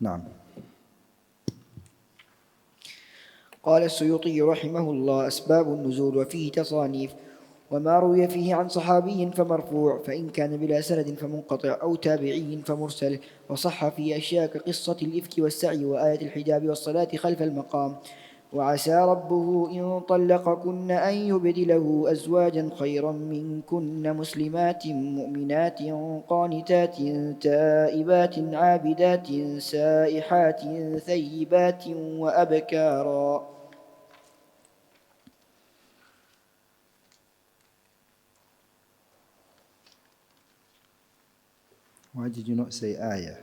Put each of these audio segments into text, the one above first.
نعم. قال السيوطي رحمه الله: أسباب النزول وفيه تصانيف، وما روي فيه عن صحابي فمرفوع، فإن كان بلا سند فمنقطع، أو تابعي فمرسل. وصح في أشياء كقصة الإفك والسعي وآية الحجاب والصلاة خلف المقام. وعسى ربه إن طلقكن أن يبدله أزواجا خيرا منكن مسلمات مؤمنات قانتات تائبات عابدات سائحات ثيبات وأبكارا. Why did you not say ayah?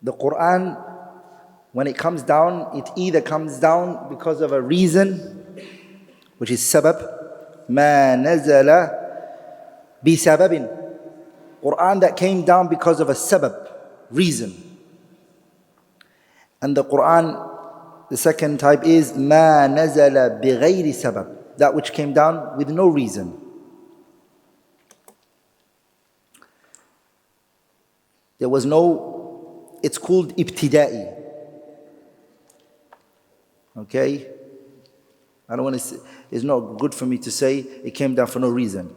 The Qur'an, when it comes down, it either comes down because of a reason, which is sabab. ما نزل بسبب. Qur'an that came down because of a sabab, reason. And the Qur'an, the second type is ما نزل بغير سبب, that which came down with no reason. There was no, it's called ibtida'i. Okay? I don't want to say, it's not good for me to say it came down for no reason.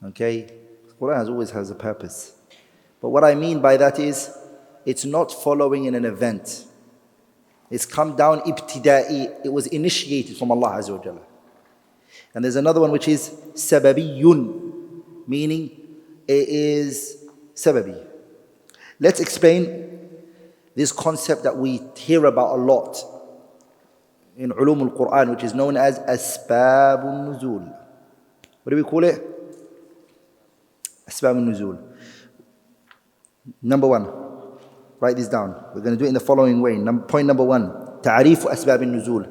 Okay? Quran always has a purpose. But what I mean by that is, it's not following in an event. It's come down ibtida'i. It was initiated from Allah Azza wa Jalla. And there's another one which is sababiyun, meaning it is sababi. Let's explain this concept that we hear about a lot in ulum al-Qur'an, which is known as Asbab al-Nuzul. What do we call it? Asbab al-Nuzul. Number one, write this down. We're going to do it in the following way. Point number one, Ta'arifu Asbab al-Nuzul.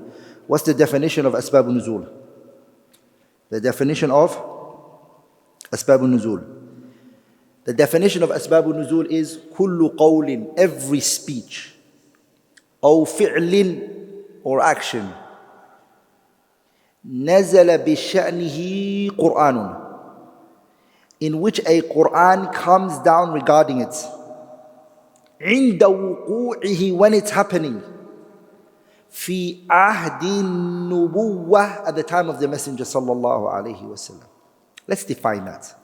What's the definition of Asbab al-Nuzul? The definition of Asbab al-Nuzul. The definition of Asbab al-Nuzul is kullu qawlin, every speech, aw fi'lin, or action, nazala bisha'nihi Qur'anun, in which a Qur'an comes down regarding it, inda wuqu'ihi, when it's happening, fi ahdi nubuwwah, at the time of the Messenger sallallahu alayhi wasallam. Let's define that.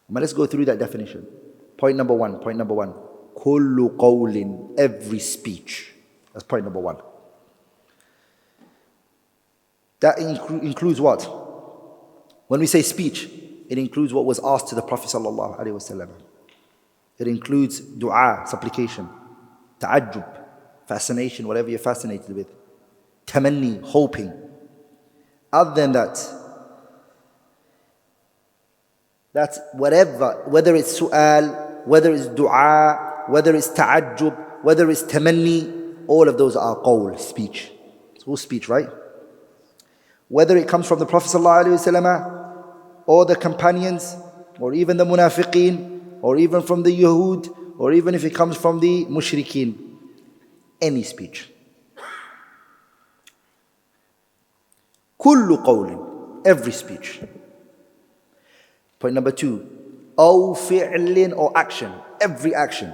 Let's go through that definition. Point number one. Kullu qawlin, every speech. That's point number one. That includes what? When we say speech, it includes what was asked to the Prophet sallallahu alaihi wasallam. It includes dua, supplication, ta'ajjub, fascination, whatever you're fascinated with, tamanni, hoping. Other than that, that's whatever, whether it's su'al, whether it's dua, whether it's ta'ajjub, whether it's tamanni, all of those are qawl, speech. It's all speech, right? Whether it comes from the Prophet ﷺ or the companions, or even the munafiqeen, or even from the Yahud, or even if it comes from the mushrikeen, any speech. Kullu qawlin, every speech. Point number two, aw fi'lin, or action, every action.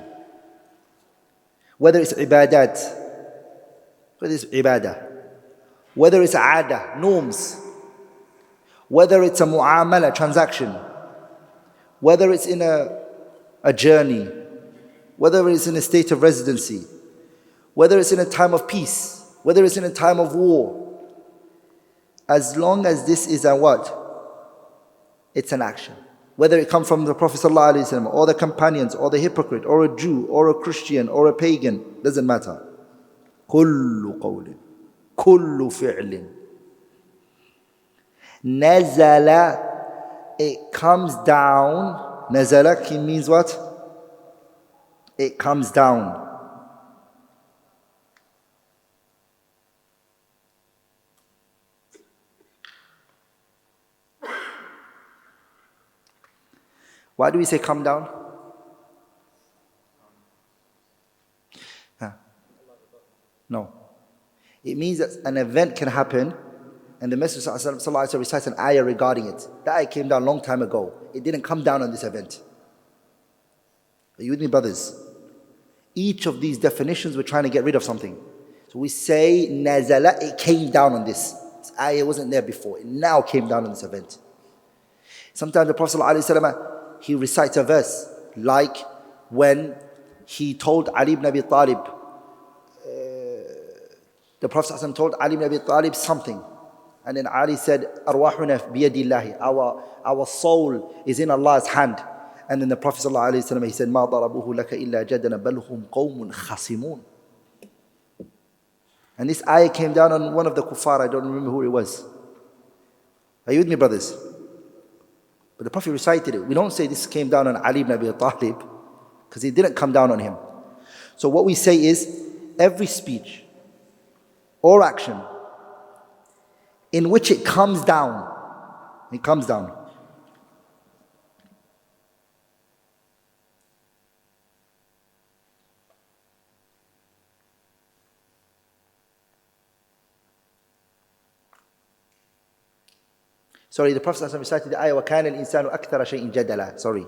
Whether it's ibadat, whether it's ibadah, whether it's aada, norms, whether it's a mu'amala, transaction, whether it's in a journey, whether it's in a state of residency, whether it's in a time of peace, whether it's in a time of war, as long as this is a what? It's an action. Whether it comes from the Prophet ﷺ, or the companions, or the hypocrite, or a Jew, or a Christian, or a pagan, doesn't matter. Kullu qawlin, kullu fi'lin. Nazala, it comes down. Nazala means what? It comes down. Why do we say come down? Huh? No. It means that an event can happen and the Messenger ﷺ recites an ayah regarding it. That ayah came down a long time ago. It didn't come down on this event. Are you with me, brothers? Each of these definitions, we're trying to get rid of something. So we say, nazala, it came down on this. This ayah wasn't there before. It now came down on this event. Sometimes the Prophet ﷺ, he recites a verse, like when he told Ali ibn Abi Talib, the Prophet ﷺ told Ali ibn Abi Talib something. And then Ali said, Arwahuna biyadillahi, our soul is in Allah's hand. And then the Prophet ﷺ, he said, Ma darabuhu laka illa jadana bal hum qawmun khasimun. And this ayah came down on one of the kuffar, I don't remember who it was. Are you with me, brothers? But the Prophet recited it. We don't say this came down on Ali ibn Abi Talib, because it didn't come down on him. So what we say is, every speech or action in which it comes down. It comes down. Sorry, the Prophet ﷺ recited the ayah, وَكَانَ الْإِنسَانُ أَكْثَرَ شَيْءٍ جَدَلًا. Sorry.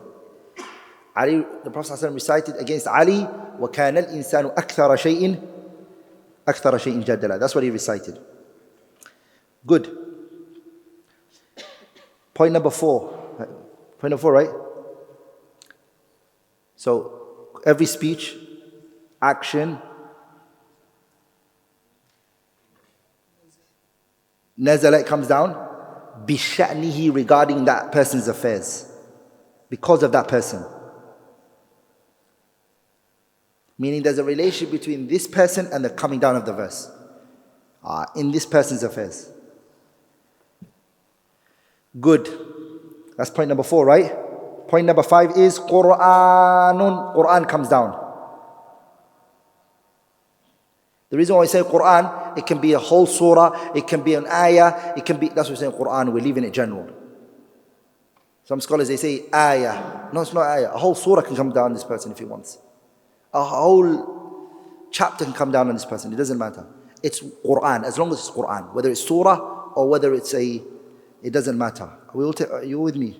Ali, the Prophet ﷺ recited against Ali, وَكَانَ الْإِنسَانُ أَكْثَرَ شَيْءٍ جَدَلًا. That's what he recited. Good. Point number 4. Point number 4, right? So, every speech, action, nazala, it comes down, bisha'nihi, regarding that person's affairs, because of that person. Meaning there's a relationship between this person and the coming down of the verse. In this person's affairs. Good. That's point number 4, right? Point number 5 is Qur'ānun. Qur'an comes down. The reason why we say Qur'an, it can be a whole surah, it can be an ayah, it can be, that's what we're saying Qur'an, we're leaving it general. Some scholars, they say ayah. No, it's not ayah. A whole surah can come down on this person if he wants. A whole chapter can come down on this person. It doesn't matter. It's Qur'an, as long as it's Qur'an. Whether it's surah or whether it's it doesn't matter. Are you with me?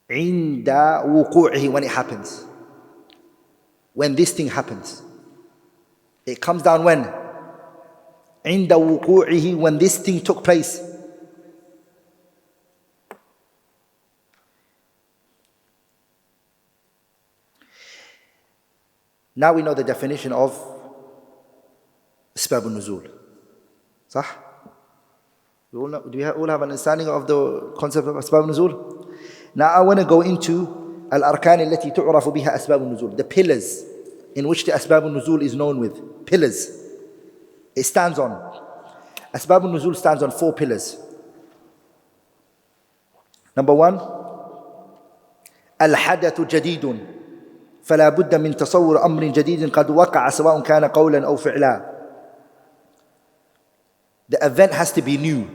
عند وقوعه, when it happens. When this thing happens. It comes down when? عند وقوعه, when this thing took place. Now we know the definition of Asbab al-Nuzul. صح? Do we all have an understanding of the concept of Asbab al-Nuzul? Now I want to go into al-arkan التي تعرف بها أسباب النزول, the pillars in which the Asbab al-Nuzul is known with. Pillars. It stands on. Asbab al-Nuzul stands on 4 pillars. Number 1, الحدث جديد فلا بد من تصور أمر جديد قد وقع سواء كان قولا أو فعلا. The event has to be new.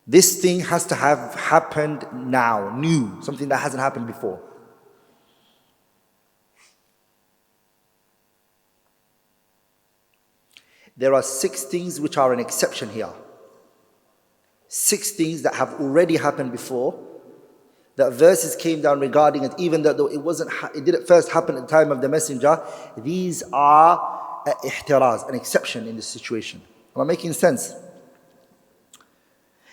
This thing has to have happened now, new, something that hasn't happened before. There are 6 things which are an exception here. 6 things that have already happened before. That verses came down regarding it, even though it didn't first happen at the time of the Messenger. These are ihtiraz, an exception in this situation. Am I making sense?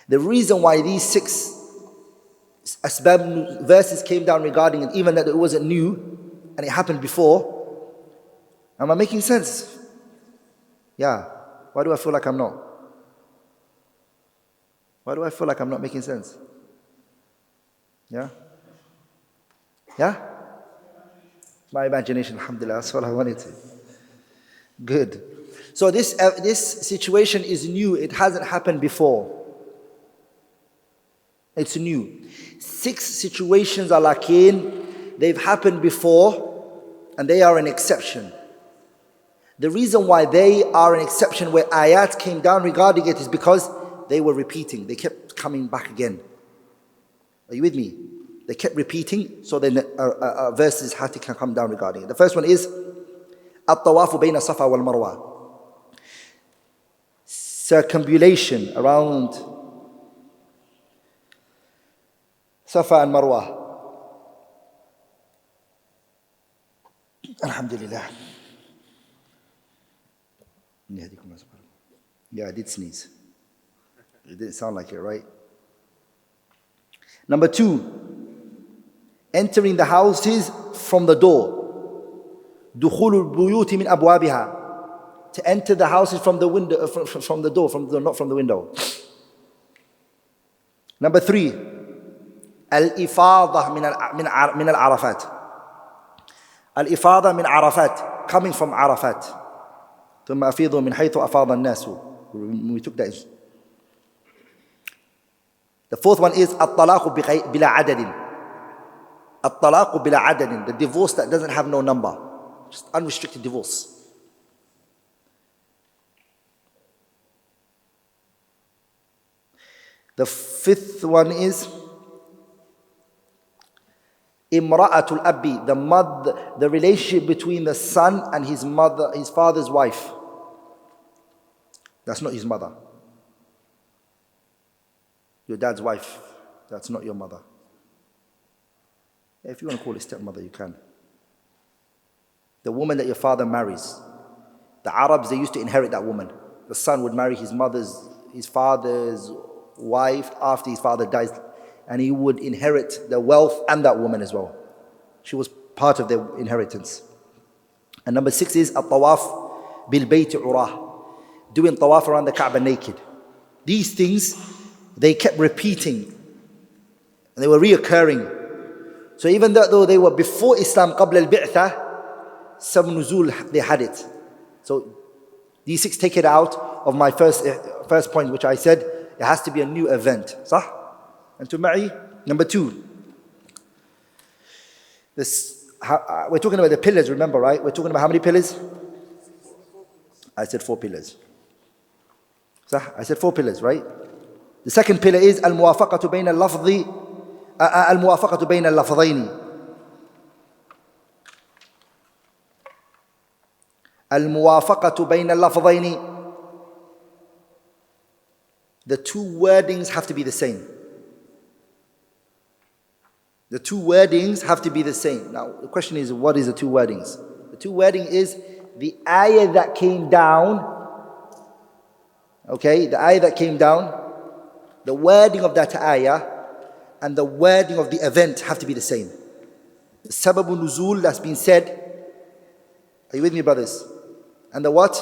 The reason why these 6 Asbab verses came down regarding it, even that it wasn't new and it happened before. Am I making sense? Yeah. Why do I feel like I'm not? Why do I feel like I'm not making sense? Yeah? Yeah? My imagination, alhamdulillah, that's what I wanted to. Good. So this situation is new. It hasn't happened before. It's new. 6 situations are lakin. They've happened before and they are an exception. The reason why they are an exception where ayat came down regarding it is because they were repeating. They kept coming back again. Are you with me? They kept repeating, so then verses had to come down regarding it. The first one is الطواف بين الصفا والمروة. Circumambulation around Safa and Marwa. Alhamdulillah. Yeah, I did sneeze. It didn't sound like it, right? Number 2, entering the houses from the door. دخول البيوت من أبوابها. To enter the houses from the window, from the door, not from the window. Number 3, الإفاضة من العرفات. الإفاضة من عرفات, coming from Arafat. ثم أفيضوا من حيث أفاض الناس. We took that. The 4th one is الطلاق بلا عدد. الطلاق بلا عدد, the divorce that doesn't have no number, just unrestricted divorce. The 5th one is Imra'atul Abi, the mother, the relationship between the son and his mother, his father's wife. That's not his mother. Your dad's wife, that's not your mother. If you want to call it stepmother, you can. The woman that your father marries. The Arabs, they used to inherit that woman. The son would marry his father's wife after his father dies, and he would inherit the wealth and that woman as well. She was part of their inheritance. And number 6 is at-tawaf bil-bayt urah, doing tawaf around the Kaaba naked. These things, they kept repeating, and they were reoccurring. So even though they were before Islam, qabla al-bi'thah, some nuzul, they had it. So these 6 take it out of my first point, which I said, it has to be a new event. صح? أنتم معي? Number 2. We're talking about the pillars, remember, right? We're talking about how many pillars? I said 4 pillars. صح? I said 4 pillars, right? The second pillar is الموافقة بين اللفظين. الموافقة بين اللفظين. The 2 wordings have to be the same. The 2 wordings have to be the same. Now, the question is, what is the 2 wordings? The 2 wording is the ayah that came down. Okay, the ayah that came down, the wording of that ayah and the wording of the event have to be the same. The sabab al-Nuzul that's been said. Are you with me, brothers? And the what?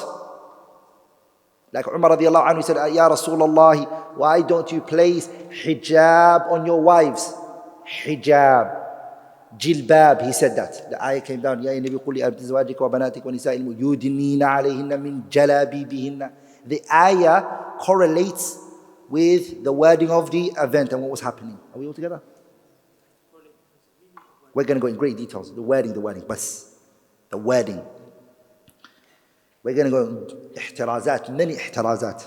Like Umar radiallahu anhu said, Ya Rasulullah, why don't you place hijab on your wives? Hijab. Jilbab, he said that. The ayah came down, Ya Nabi quli abtizwajika wa banatik wa nisa'il yudnina alayhinna min jalabibihinna. The ayah correlates with the wording of the event and what was happening. Are we all together? We're going to go in great details. The wording, bas. The wording. We're going to go in ihtirazat, many ihtirazat.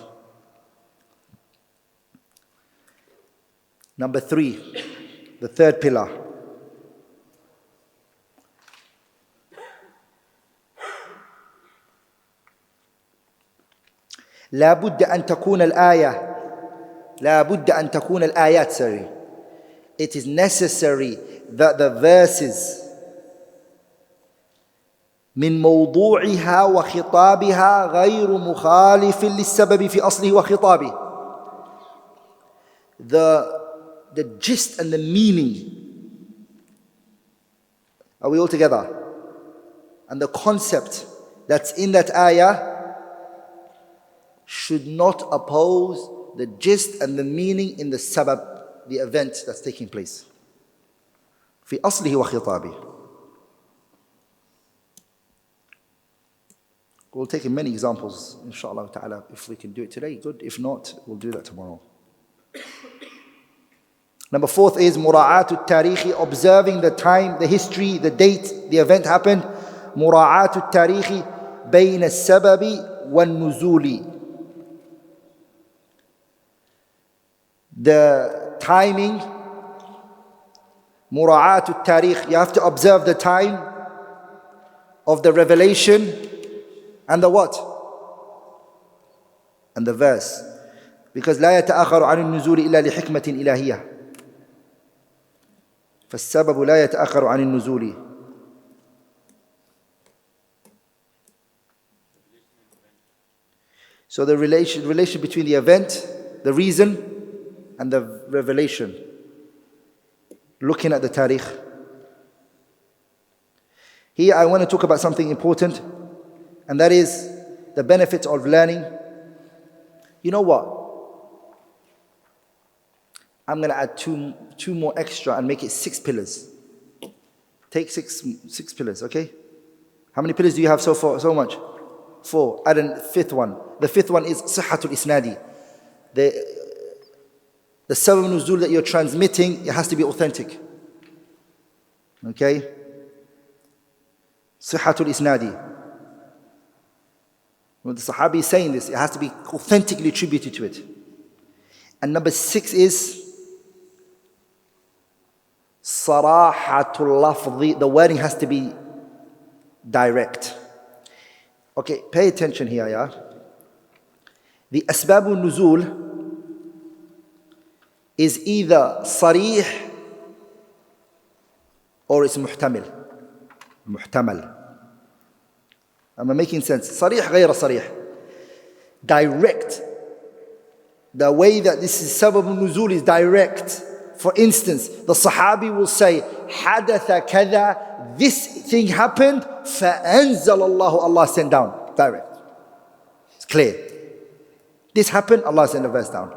Number 3, the 3rd pillar. لا بد أن تكون الآيات, sorry. It is necessary that the verses من موضوعها وخطابها غير مخالف للسبب في أصله وخطابه. The gist and the meaning. Are we all together? And the concept that's in that ayah should not oppose the gist and the meaning in the sabab, the event that's taking place. في أصله وخطابه. We'll take many examples, inshallah ta'ala. If we can do it today, good. If not, we'll do that tomorrow. Number 4th is mura'atu tarihi, observing the time, the history, the date, the event happened. Mura'atu tarihi bayna sababi wal nuzuli. the timing, mura'at al-tarikh, you have to observe the time of the revelation and the what? And the verse. Because لا يتأخر عن النزول إلا لحكمة إلهية. فالسبب لا يتأخر عن النزول. So the relation between the event, the reason, and the revelation. Looking at the tarikh. Here I want to talk about something important, and that is the benefits of learning. You know what? I'm going to add two more extra and make it 6 pillars. Take six pillars, okay? How many pillars do you have so far? So much? 4. Add a 5th one. The 5th one is Sihhatul Isnadi. The sabab nuzul that you're transmitting, it has to be authentic. Okay? Sihhatul Isnadi. When the Sahabi is saying this, it has to be authentically attributed to it. And number 6 is Sarahatul Lafzi. The wording has to be direct. Okay, pay attention here, yeah? The Asbab al-Nuzul is either Sarih or it's Muhtamil. Muhtamal. Am I making sense? Sarih غير صريح. Direct. The way that this is Sabab al-Nuzul is direct. For instance, the Sahabi will say, حدث كذا, this thing happened, فأنزل الله, Allah sent down. Direct. It's clear. This happened, Allah sent a verse down.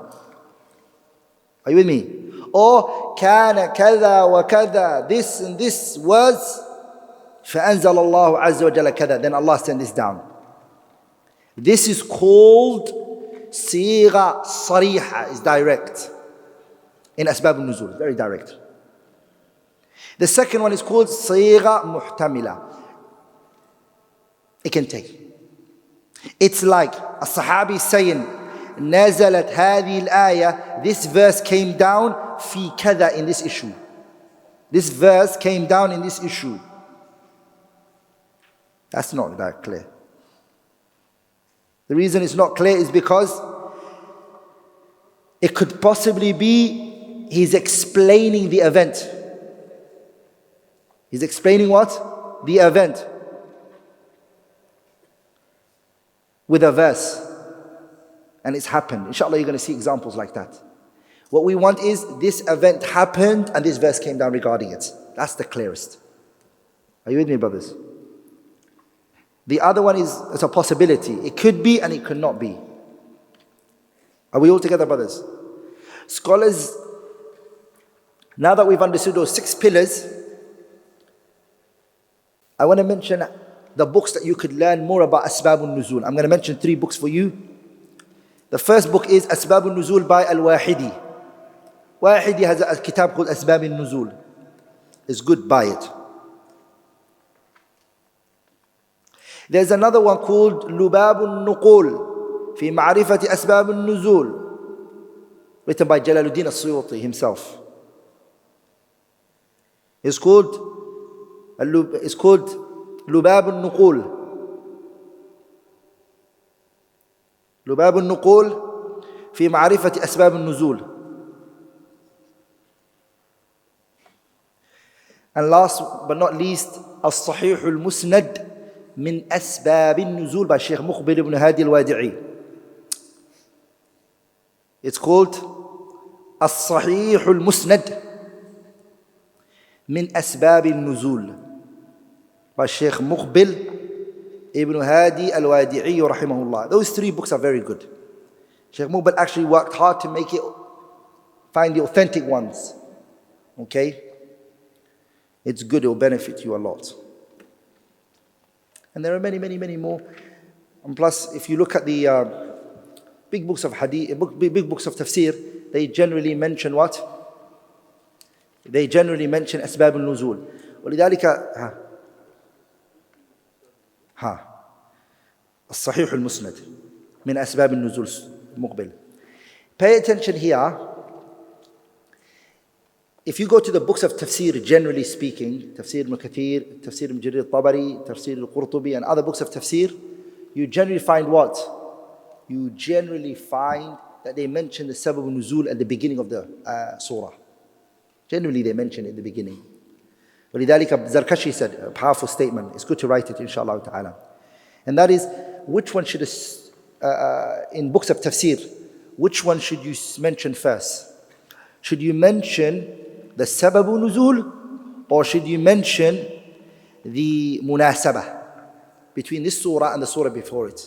Are you with me? Or كان كذا وكذا, this and this was, فأنزل الله عز وجل كذا, then Allah sent this down. This is called صيغة صريحة, is direct. In Asbab al-Nuzul, very direct. The second one is called صيغة محتملة. It can take. It's like a Sahabi saying, نزلت هذه الآية, this verse came down في كذا, in this issue. This verse came down in this issue. That's not that clear. The reason it's not clear is because it could possibly be he's explaining the event. He's explaining what? The event. With a verse. And it's happened. Inshallah, you're going to see examples like that. What we want is this event happened and this verse came down regarding it. That's the clearest. Are you with me, brothers? The other one is it's a possibility. It could be and it could not be. Are we all together, brothers? Scholars, now that we've understood those 6 pillars, I want to mention the books that you could learn more about Asbab al-Nuzul. I'm going to mention 3 books for you. The first book is Asbab al-Nuzul by al-Wahidi. Wahidi has a kitab called Asbab al-Nuzul. It's good, buy it. There's another one called Lubab al-Nuqul fi ma'rifati Asbab al-Nuzul, written by Jalaluddin al-Suyuti himself. It's called Lubab al-Nuqul. Lubab al-Nuqul fi ma'rifati Asbab al-Nuzul. And last but not least, As-Sahih al-Musnad من أسباب النزول by Sheikh Muqbil ibn Hadi al-Wadi'i. It's called الصحيح المسند من أسباب النزول by Sheikh Muqbil ibn Hadi al-Wadi'i rahimahullah. Those 3 books are very good. Sheikh Muqbil actually worked hard to make it, find the authentic ones. Okay? It's good, it will benefit you a lot. And there are many, many, many more. And plus, if you look at the big books of hadith, big books of tafsīr, they generally mention what? They generally mention Asbab al-Nuzul. ولذلك الصحيح المسند من أسباب النزول مقبل. Pay attention here. If you go to the books of tafsir, generally speaking, Tafsir ibn Kathir, Tafsir ibn Jarir al-Tabari, Tafsir al-Qurtubi, and other books of tafsir, you generally find what? You generally find that they mention the sabab al-nuzul at the beginning of the surah. Generally they mention it at the beginning. ولذلك Zarkashi said, a powerful statement, it's good to write it inshallah ta'ala. And that is, which one should, in books of tafsir, which one should you mention first? Should you mention the sabab al-nuzul, or should you mention the munasabah between this surah and the surah before it?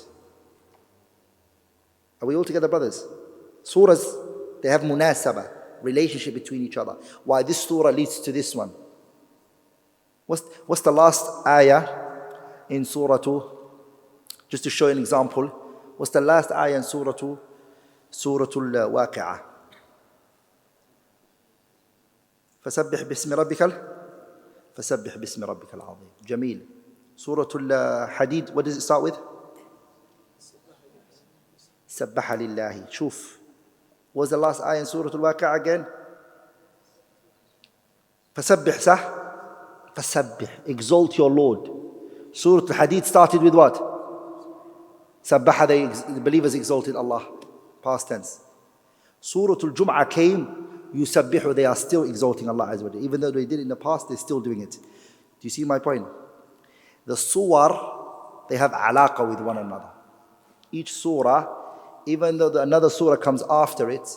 Are we all together, brothers? Surahs, they have munasabah, relationship between each other. Why this surah leads to this one. What's the last ayah in surah 2? Just to show you an example. What's the last ayah in surah 2? Surah al-Waqi'ah. فسبح باسم ربك العظيم. جميل. Surah al-Hadid, what does it start with? سبح لله. شوف. What was the last ayah in Surah al-Waqi'ah again? فسبح, صح? فسبح. Exalt your Lord. Surah al-Hadid started with what? سبح, the believers exalted Allah. Past tense. Surah al-Jum'ah came, يسبحوا, they are still exalting Allah Azza wa Jalla. Even though they did it in the past, they're still doing it. Do you see my point? The surah, they have alaqa with one another. Each surah, even though another surah comes after it,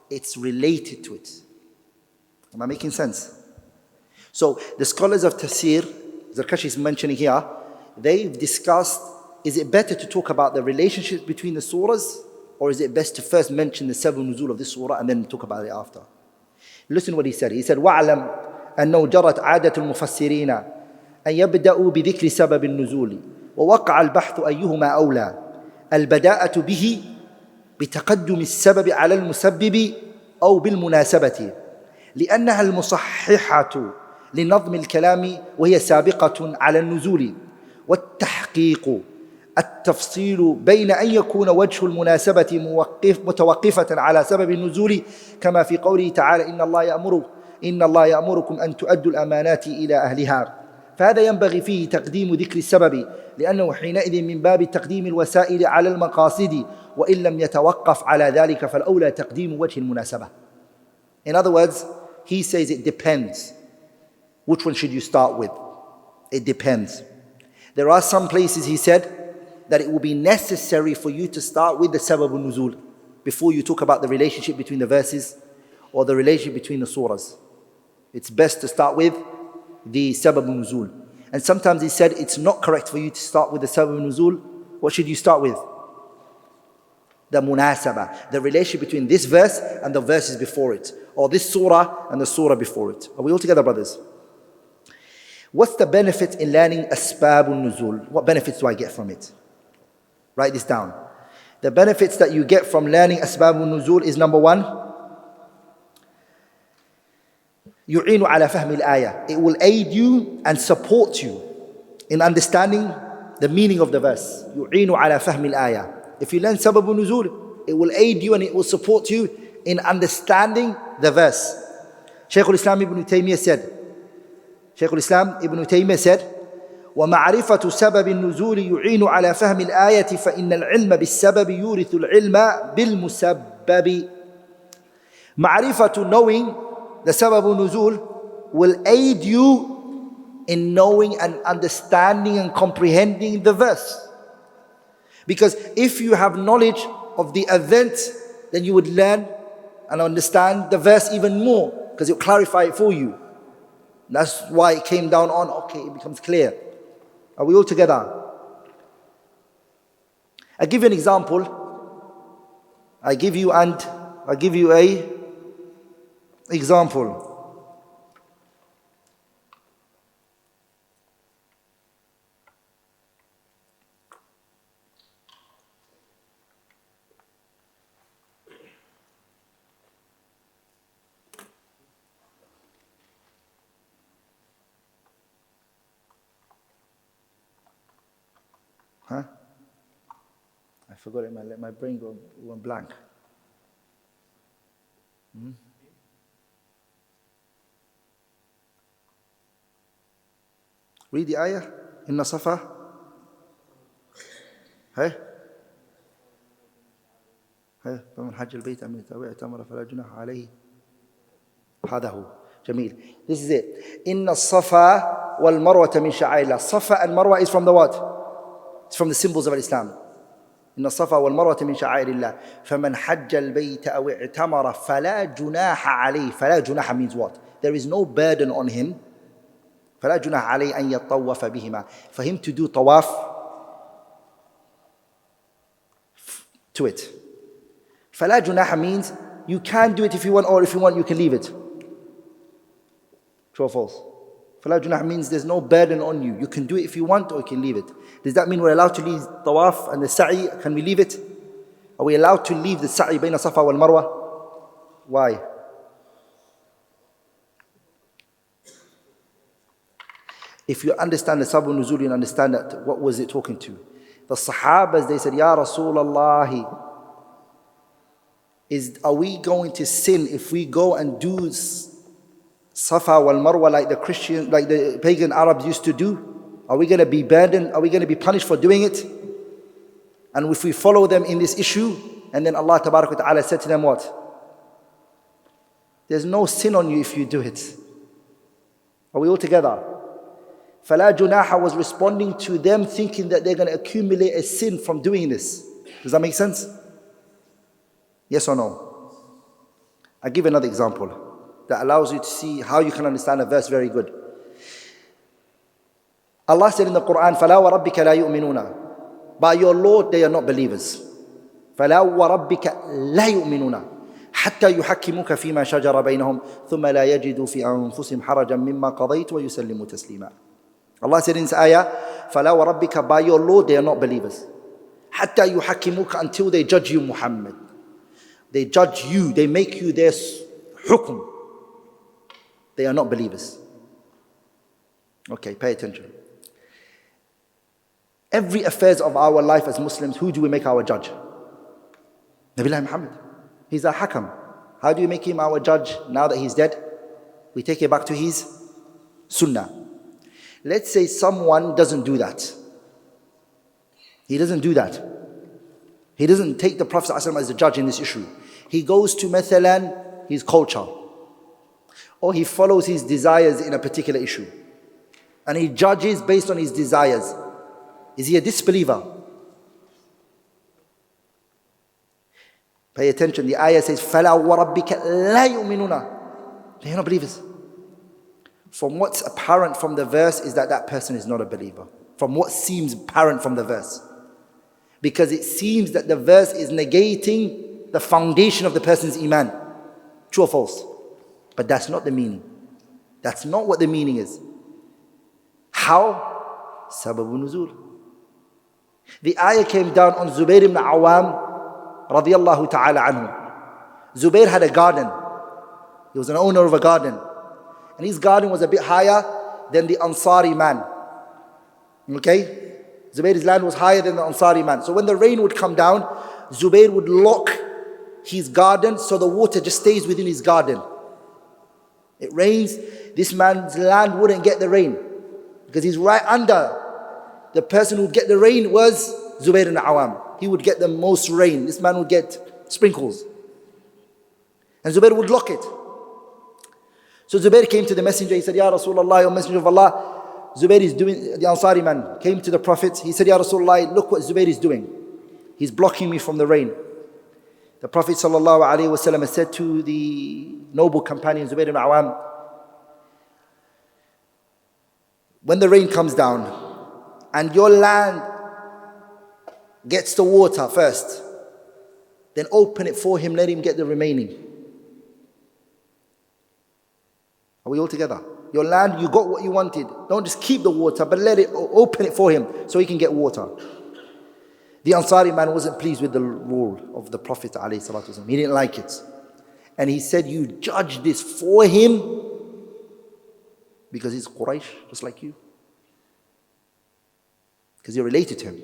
it's related to it. Am I making sense? So the scholars of tafsir, Zarkashi is mentioning here, they've discussed, is it better to talk about the relationship between the surahs, or is it best to first mention the sabab nuzul of this surah and then talk about it after? Listen what he said. He said, وَاعْلَمْ أَنَّهُ جَرَتْ عَادَةُ الْمُفَسِّرِينَ أن يبدأوا بذكر سبب النزول ووقع البحث أيهما أولى البداءة به بتقدم السبب على المسبب أو بالمناسبة لأنها المصححة لنظم الكلام وهي سابقة على النزول والتحقيق التفصيل بين أن يكون وجه المناسبة متوقفة على سبب النزول كما في قوله تعالى إن الله يأمركم أن تؤدوا الأمانات إلى أهلها فهذا ينبغي فيه تقديم ذكر السبب لأنه حينئذ من باب تقديم الوسائل على المقاصد وإن لم يتوقف على ذلك فالأولى تقديم وجه المناسبة. In other words, he says it depends. Which one should you start with? It depends. There are some places, he said, that it will be necessary for you to start with the sabab al-nuzul before you talk about the relationship between the verses or the relationship between the surahs. It's best to start with the sabab al-nuzul. And sometimes he said it's not correct for you to start with the sabab al-nuzul. What should you start with? The munasabah, the relationship between this verse and the verses before it, or this surah and the surah before it. Are we all together, brothers? What's the benefit in learning Asbab al-Nuzul? What benefits do I get from it? Write this down. The benefits that you get from learning Asbab al-Nuzul is number one, يُعِينُ عَلَى فَهْمِ الْآيَةِ. It will aid you and support you in understanding the meaning of the verse. يُعِينُ عَلى فَهْمِ الْآيَةِ. If you learn Sabab al-Nuzul, it will aid you and it will support you in understanding the verse. Shaykh al-Islam ibn Taymiyyah said, ومعرفة سبب النزول يعين على فهم الآية فإن العلم بالسبب يورث العلم بالمسبب. معرفة, knowing the sabab al-nuzul will aid you in knowing and understanding and comprehending the verse. Because if you have knowledge of the event, then you would learn and understand the verse even more, because it will clarify it for you. That's why it came down on, okay, it becomes clear. Are we all together? I give you an example. I give you a example. Huh? I forgot it. Let my brain go blank. Read the ayah. Inna Safa. Hey? فمن حج البيت أم اعتمر فلا جناح عليه هذا هو جميل. This is it. إن الصفا والمروة من شعائر الله. Safa and Marwa is from the what? It's from the symbols of Islam. إن الصفا والمروة من شعائر الله فمن حج البيت أو اعتمر فلا جناح عليه. فلا جناح means what? There is no burden on him. فلا جناح عليه أن يطوف بهما. For him to do tawaf to it. فلا جناح means you can do it if you want, or if you want you can leave it. True or false? فلا جناح means there's no burden on you. You can do it if you want or you can leave it. Does that mean we're allowed to leave tawaf and the sa'i? Can we leave it? Are we allowed to leave the sa'i بين Safa wal Marwa? Why? If you understand the Asbab al-Nuzul, you understand that what was it talking to? The Sahabas, they said, Ya Rasulullah, are we going to sin if we go and do Safa wal Marwa like the Christian, like the pagan Arabs used to do? Are we going to be burdened? Are we going to be punished for doing it? And if we follow them in this issue, and then Allah Tabarak wa Ta'ala said to them what? There's no sin on you if you do it. Are we all together? Fala Junaha was responding to them thinking that they're going to accumulate a sin from doing this. Does that make sense? Yes or no? I'll give another example that allows you to see how you can understand a verse very good. Allah said in the Qur'an, فَلَا وَرَبِّكَ لَا يُؤْمِنُونَ. By your Lord, they are not believers. فَلَا وَرَبِّكَ لَا يُؤْمِنُونَ حَتَّى يُحَكِّمُوكَ فِيمَا شَجَرَ بَيْنَهُمْ ثُمَّ لَا يَجِدُوا فِي أَنفُسِهِمْ حَرَجًا مِمَّا قَضَيْتَ وَيُسَلِّمُوا تَسْلِيمًا. Allah said in this ayah, فَلَا وَرَبِّكَ, by your Lord, they are not believers. حَتَّى يُحَكِّمُوكَ, until they judge you, Muhammad. They judge you, they make you their hukum. They are not believers. Okay, pay attention. Every affairs of our life as Muslims, who do we make our judge? Nabiullah Muhammad. He's our hakam. How do you make him our judge now that he's dead? We take it back to his sunnah. Let's say someone doesn't do that. He doesn't do that. He doesn't take the Prophet ﷺ as a judge in this issue. He goes to mathalan his culture, or he follows his desires in a particular issue, and he judges based on his desires. Is he a disbeliever? Pay attention, the ayah says, فَلَا وَرَبِّكَ لَا يُؤْمِنُونَ. They are not believers. From what's apparent from the verse is that that person is not a believer. From what seems apparent from the verse. Because it seems that the verse is negating the foundation of the person's iman. True or false? But that's not the meaning. That's not what the meaning is. How? Sababun nuzul. The ayah came down on Zubair ibn Awam radiyallahu ta'ala anhu. Zubair had a garden. He was an owner of a garden. And his garden was a bit higher than the Ansari man. Okay? Zubair's land was higher than the Ansari man. So when the rain would come down, Zubair would lock his garden so the water just stays within his garden. It rains, this man's land wouldn't get the rain because he's right under. The person who would get the rain was Zubair ibn Awam. He would get the most rain. This man would get sprinkles. And Zubair would lock it. So Zubair came to the messenger. He said, Ya Rasulullah, O Messenger of Allah, Zubair is doing, the Ansari man came to the Prophet. He said, Ya Rasulullah, look what Zubair is doing. He's blocking me from the rain. The Prophet ﷺ said to the noble companion Zubair ibn Awam, when the rain comes down and your land gets the water first, then open it for him, let him get the remaining. Are we all together? Your land, you got what you wanted. Don't just keep the water, but let it, open it for him so he can get water. The Ansari man wasn't pleased with the rule of the Prophet ﷺ. He didn't like it. And he said, you judge this for him because he's Quraysh, just like you. Because you're related to him.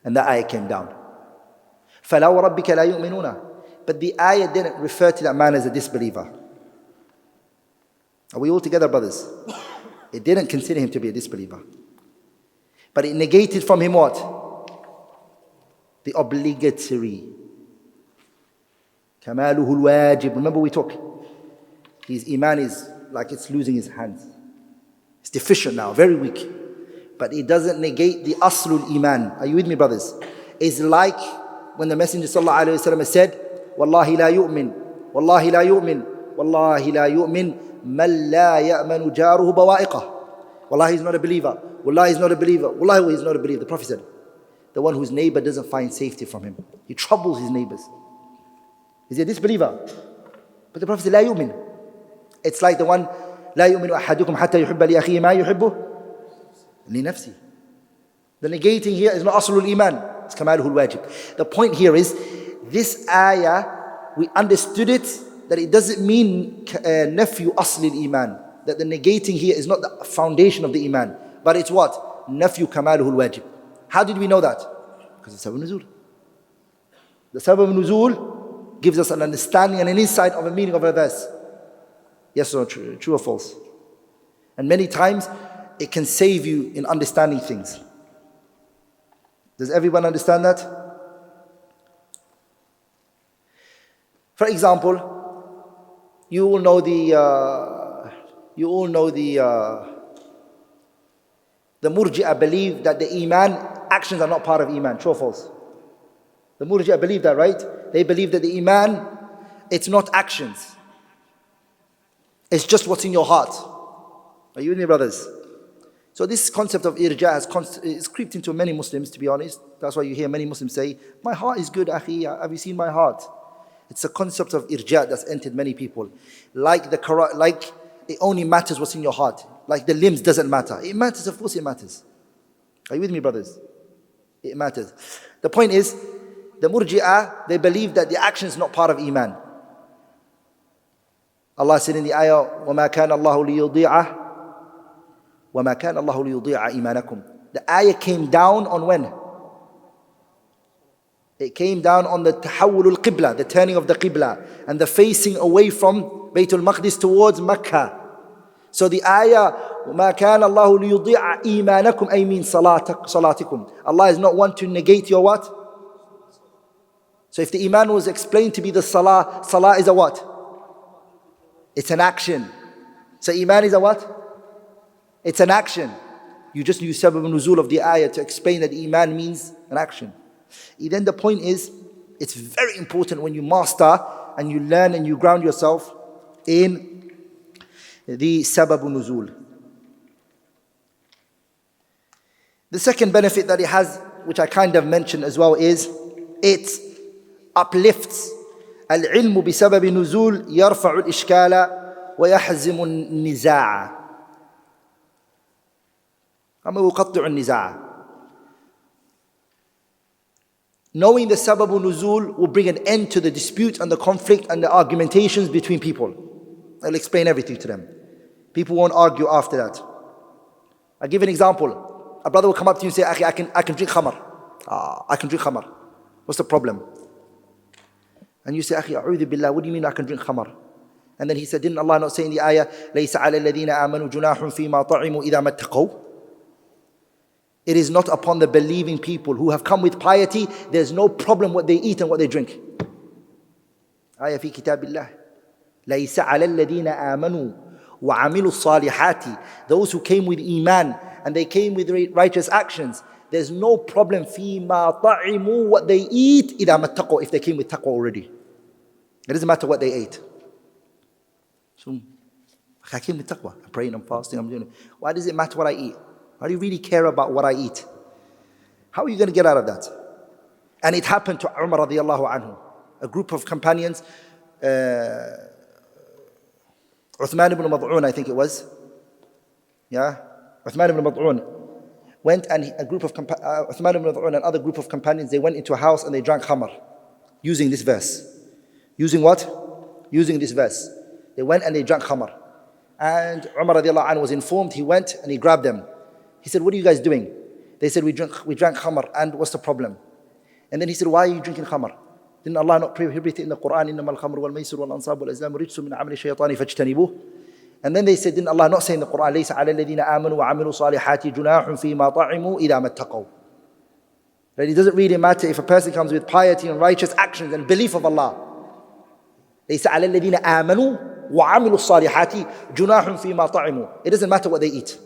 And that ayah came down. فَلَا وَرَبِّكَ لَا يُؤْمِنُونَ. But the ayah didn't refer to that man as a disbeliever. Are we all together, brothers? It didn't consider him to be a disbeliever. But it negated from him what? The obligatory. Kamaluhu al-wajib. Remember we talked. His iman is like it's losing his hands. It's deficient now, very weak. But it doesn't negate the aslul iman. Are you with me, brothers? It's like when the Messenger sallallahu alayhi wa sallam said, Wallahi la yu'min, Wallahi la yu'min, Wallahi la yu'min, man la ya'manu jaruhu bawa'iqah. Wallahi he's not a believer. Wallahi he's not a believer. Wallahi he's not a believer. The Prophet said, the one whose neighbor doesn't find safety from him. He troubles his neighbors. Is he a disbeliever? But the Prophet said, la yu'min. It's like the one, لا يؤمن أحدكم حتى يحب لأخيه ما يحبه لنفسه. The negating here is not aslul iman. It's kamaluhu al-wajib. The point here is, this ayah, we understood it, that it doesn't mean nafyu asl al-iman. That the negating here is not the foundation of the iman. But it's what? Nafyu kamaluhu al-wajib. How did we know that? Because of sabab nuzul. The sabab nuzul gives us an understanding and an insight of the meaning of a verse. Yes or no, true or false? And many times, it can save you in understanding things. Does everyone understand that? For example, you all know the Murji'ah believe that the iman, actions are not part of iman. True or false? The Murji'ah believe that, right? They believe that the iman, it's not actions. It's just what's in your heart. Are you with me, brothers? So this concept of irja has creeped into many Muslims, to be honest. That's why you hear many Muslims say, my heart is good, akhi, have you seen my heart? It's a concept of irja that's entered many people. Like it only matters what's in your heart. Like the limbs doesn't matter. It matters, of course it matters. Are you with me, brothers? It matters. The point is, the Murji'ah, they believe that the action is not part of iman. Allah said in the ayah, وَمَا كَانَ اللَّهُ لِيُضِيعَ وَمَا كَانَ اللَّهُ لِيُضِيعَ إِيمَانَكُمْ. The ayah came down on when? It came down on the tahawul al-qibla, the turning of the qibla, and the facing away from Baytul Maqdis towards Mecca. So the ayah, وَمَا كَانَ اللَّهُ لِيُضِيعَ إِيمَانَكُمْ أي mean salatikum. Allah is not one to negate your what? So if the iman was explained to be the salah, salah is a what? It's an action. So iman is a what? It's an action. You just use sabab nuzul of the ayah to explain that iman means an action. Then the point is, it's very important when you master and you learn and you ground yourself in the sabab nuzul. The second benefit that it has, which I kind of mentioned as well, is it uplifts. العلم بسبب نزول يرفع الإشكال ويحزم النزاع. أما يقطع النزاع. Knowing the sabab nuzul will bring an end to the dispute and the conflict and the argumentations between people. I'll explain everything to them. People won't argue after that. I'll give an example. A brother will come up to you and say, I can drink khamar. I can drink khamar. What's the problem? And you say, Akhi, a'udhu billah, what do you mean I can drink khamar? And then he said, didn't Allah not say in the ayah, لَيْسَ عَلَى الَّذِينَ آمَنُوا جُنَاحٌ فِي مَا طَعِمُوا إِذَا مَا اتَّقَوْا. It is not upon the believing people who have come with piety, there's no problem what they eat and what they drink. Ayah fi kitabillah. لَيْسَ عَلَى الَّذِينَ آمَنُوا وَعَمِلُوا الصَّالِحَاتِ. Those who came with iman and they came with righteous actions, there's no problem فِي مَا طَعِمُوا, what they eat, إِذَا مَا اتَّقَوْا, if they came with taqwa already. It doesn't matter what they ate. So, I came with taqwa. I'm praying, I'm fasting, I'm doing it. Why does it matter what I eat? Why do you really care about what I eat? How are you going to get out of that? And it happened to Umar radiallahu anhu. A group of companions, Uthman ibn Mad'un, I think it was. Yeah? Uthman ibn Mad'un went, and a group of Uthman ibn Mad'un and other group of companions, they went into a house and they drank khamar using this verse. Using what? Using this verse. They went and they drank khamar. And Umar radiallahu anhu was informed. He went and he grabbed them. He said, what are you guys doing? They said, we drank khamar, and what's the problem? And then he said, why are you drinking khamar? Didn't Allah not prohibit it in the Qur'an? إِنَّمَا الْخَمْرُ وَالْمَيْسِرُ وَالْأَنْصَابُ وَالْأَزْلَامُ رِجْسٌ مِنْ عَمَلِ الشَّيْطَانِ فَاجْتَنِبُوهُ. And then they said, didn't Allah not say in the Qur'an, لَيْسَ عَلَى الَّذِينَ آمَنُوا وَعَمِلُوا صَالِحَاتِ جُنَاحٌ فِي مَا طَعِمُوا إِذَا مَا اتَّقَوْا. That it doesn't really matter if a person comes with piety and righteous actions and belief of Allah. لَيْسَ عَلَى الَّذِينَ آمَنُوا وَعَمِلُوا الصَّالِحَاتِ جُنَاحٌ فِي مَا طَعِمُوا. It doesn't matter what they eat.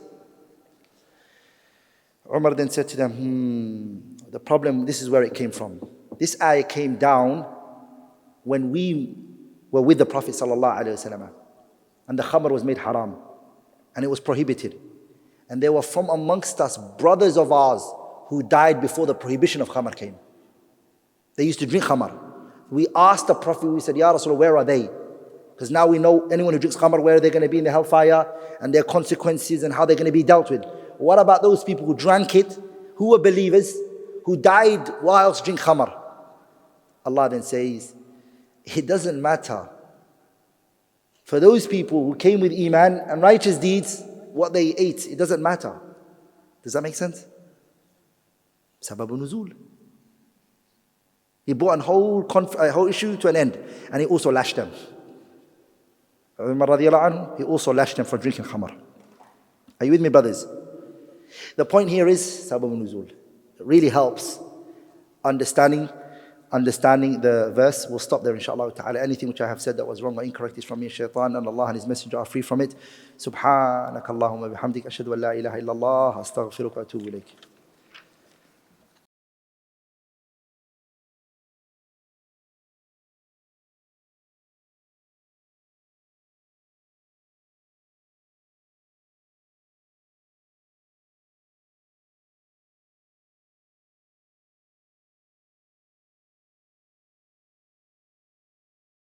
Umar then said to them, the problem, this is where it came from. This ayah came down when we were with the Prophet ﷺ, and the khamr was made haram, and it was prohibited. And there were from amongst us brothers of ours who died before the prohibition of khamr came. They used to drink khamr. We asked the Prophet, we said, Ya Rasulullah, where are they? Because now we know anyone who drinks khamr, where are they going to be in the hellfire, and their consequences and how they're going to be dealt with. What about those people who drank it, who were believers, who died whilst drink khamr? Allah then says, it doesn't matter. For those people who came with iman and righteous deeds, what they ate, it doesn't matter. Does that make sense? Sabab al-Nuzul. He brought a whole issue to an end, and he also lashed them. Umar radiallahu anhu, he also lashed them for drinking khamr. Are you with me, brothers? The point here is Sabab al-Nuzul. It really helps understanding the verse. We'll stop there, inshallah ta'ala. Anything which I have said that was wrong or incorrect is from me, shaitan, and Allah and His Messenger are free from it. Subhanakallahumma bihamdik, ashhadu an la ilaha illallah, astaghfiruka wa atubu ilayk.